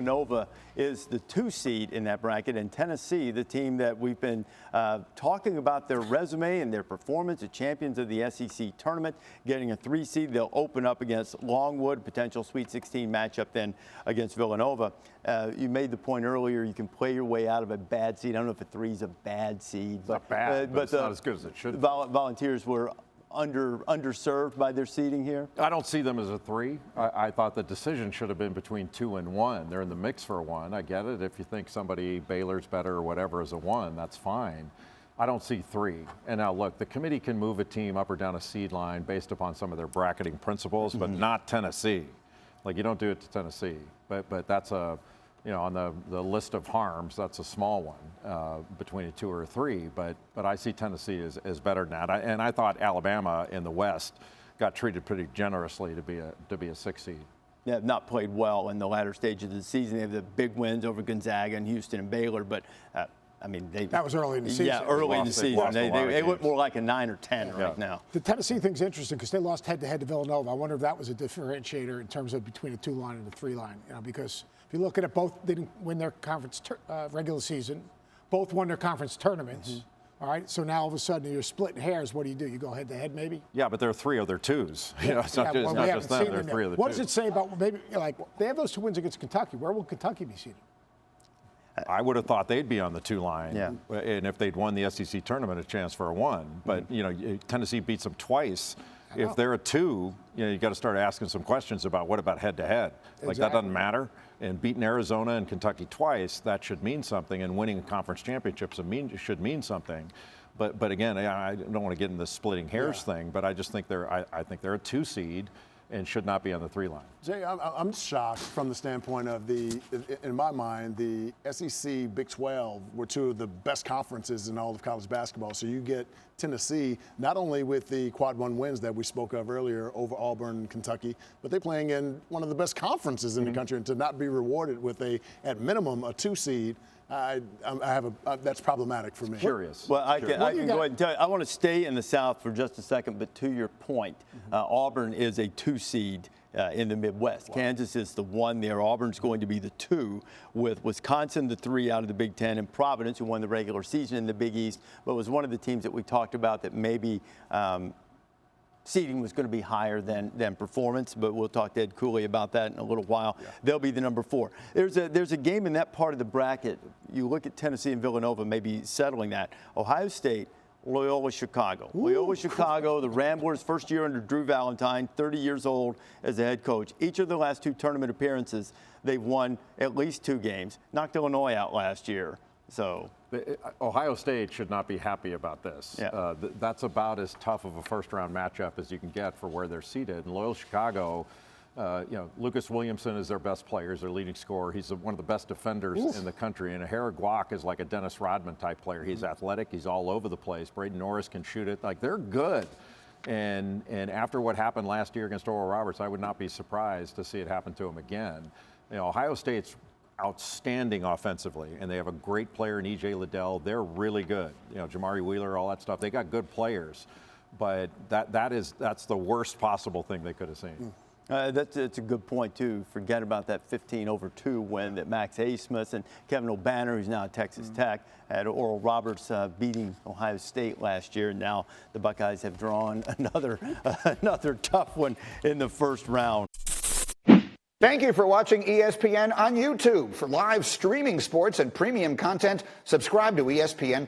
Nova is the 2 seed in that bracket, and Tennessee, the team that we've been talking about their resume and their performance, the champions of the SEC tournament, getting a 3 seed. They'll open up against Longwood, potential Sweet 16 matchup then against Villanova. You made the point earlier, you can play your way out of a bad seed. I don't know if a 3 is a bad seed, but, not bad, but it's not as good as it should be. Volunteers were underserved by their seeding here? I don't see them as a 3. I thought the decision should have been between 2 and 1. They're in the mix for 1. I get it. If you think somebody, Baylor's better or whatever, is a 1, that's fine. I don't see 3. And now, look, the committee can move a team up or down a seed line based upon some of their bracketing principles, but not Tennessee. Like, you don't do it to Tennessee. But that's a, you know, on the list of harms, that's a small one between a 2 or a 3. But I see Tennessee as better than that. And I thought Alabama in the West got treated pretty generously to be a 6 seed. They have not played well in the latter stages of the season. They have the big wins over Gonzaga and Houston and Baylor, but I mean, that was early in the season. Yeah, early in the season. They look more like a 9 or 10 right now. The Tennessee thing's interesting because they lost head-to-head to Villanova. I wonder if that was a differentiator in terms of between a 2 line and a 3 line. You know, because if you look at it, both didn't win their conference regular season. Both won their conference tournaments. All right, so now all of a sudden you're splitting hairs. What do? You go head-to-head maybe? Yeah, but there are 3 other 2s. You know, it's not just them. There are 3 other 2s. What does it say about maybe, like, they have those 2 wins against Kentucky. Where will Kentucky be seated? I would have thought they'd be on the 2 line, and if they'd won the SEC tournament, a chance for a 1. But you know, Tennessee beats them twice. If they're a 2, you know, you got to start asking some questions about what about head-to-head. Like that doesn't matter. And beating Arizona and Kentucky twice, that should mean something. And winning a conference championship should mean something. But again, I don't want to get in the splitting hairs thing. But I just think I think they're a 2 seed. And should not be on the 3 line. Jay, I'm shocked from the standpoint of in my mind, the SEC, Big 12 were 2 of the best conferences in all of college basketball. So you get Tennessee, not only with the quad 1 wins that we spoke of earlier over Auburn and Kentucky, but they're playing in one of the best conferences in the country, and to not be rewarded with at minimum, a 2 seed. That's problematic for me. Curious. Well, I can go ahead and tell you, I want to stay in the South for just a second, but to your point, Auburn is a 2 seed in the Midwest. Wow. Kansas is the 1 there. Auburn's going to be the 2, with Wisconsin the 3 out of the Big Ten, and Providence, who won the regular season in the Big East, but was one of the teams that we talked about that maybe seeding was going to be higher than performance, but we'll talk to Ed Cooley about that in a little while. Yeah. They'll be the number 4. There's a game in that part of the bracket. You look at Tennessee and Villanova maybe settling that. Ohio State, Loyola Chicago. Ooh. Loyola Chicago, the Ramblers, first year under Drew Valentine, 30 years old as a head coach. Each of the last 2 tournament appearances, they've won at least 2 games. Knocked Illinois out last year. So Ohio State should not be happy about this. Yeah. That's about as tough of a first-round matchup as you can get for where they're seated. And Loyola Chicago, you know, Lucas Williamson is their best player, is their leading scorer. He's one of the best defenders in the country. And Ahara Guac is like a Dennis Rodman type player. He's athletic. He's all over the place. Braden Norris can shoot it. Like, they're good. And after what happened last year against Oral Roberts, I would not be surprised to see it happen to him again. You know, Ohio State's outstanding offensively, and they have a great player in E.J. Liddell. They're really good. You know, Jamari Wheeler, all that stuff. They got good players, but that's the worst possible thing they could have seen. That's a good point, too. Forget about that 15-2 win that Max Haysmith and Kevin O'Banner, who's now at Texas Tech, had Oral Roberts beating Ohio State last year. Now the Buckeyes have drawn another tough one in the first round. Thank you for watching ESPN on YouTube. For live streaming sports and premium content, subscribe to ESPN+.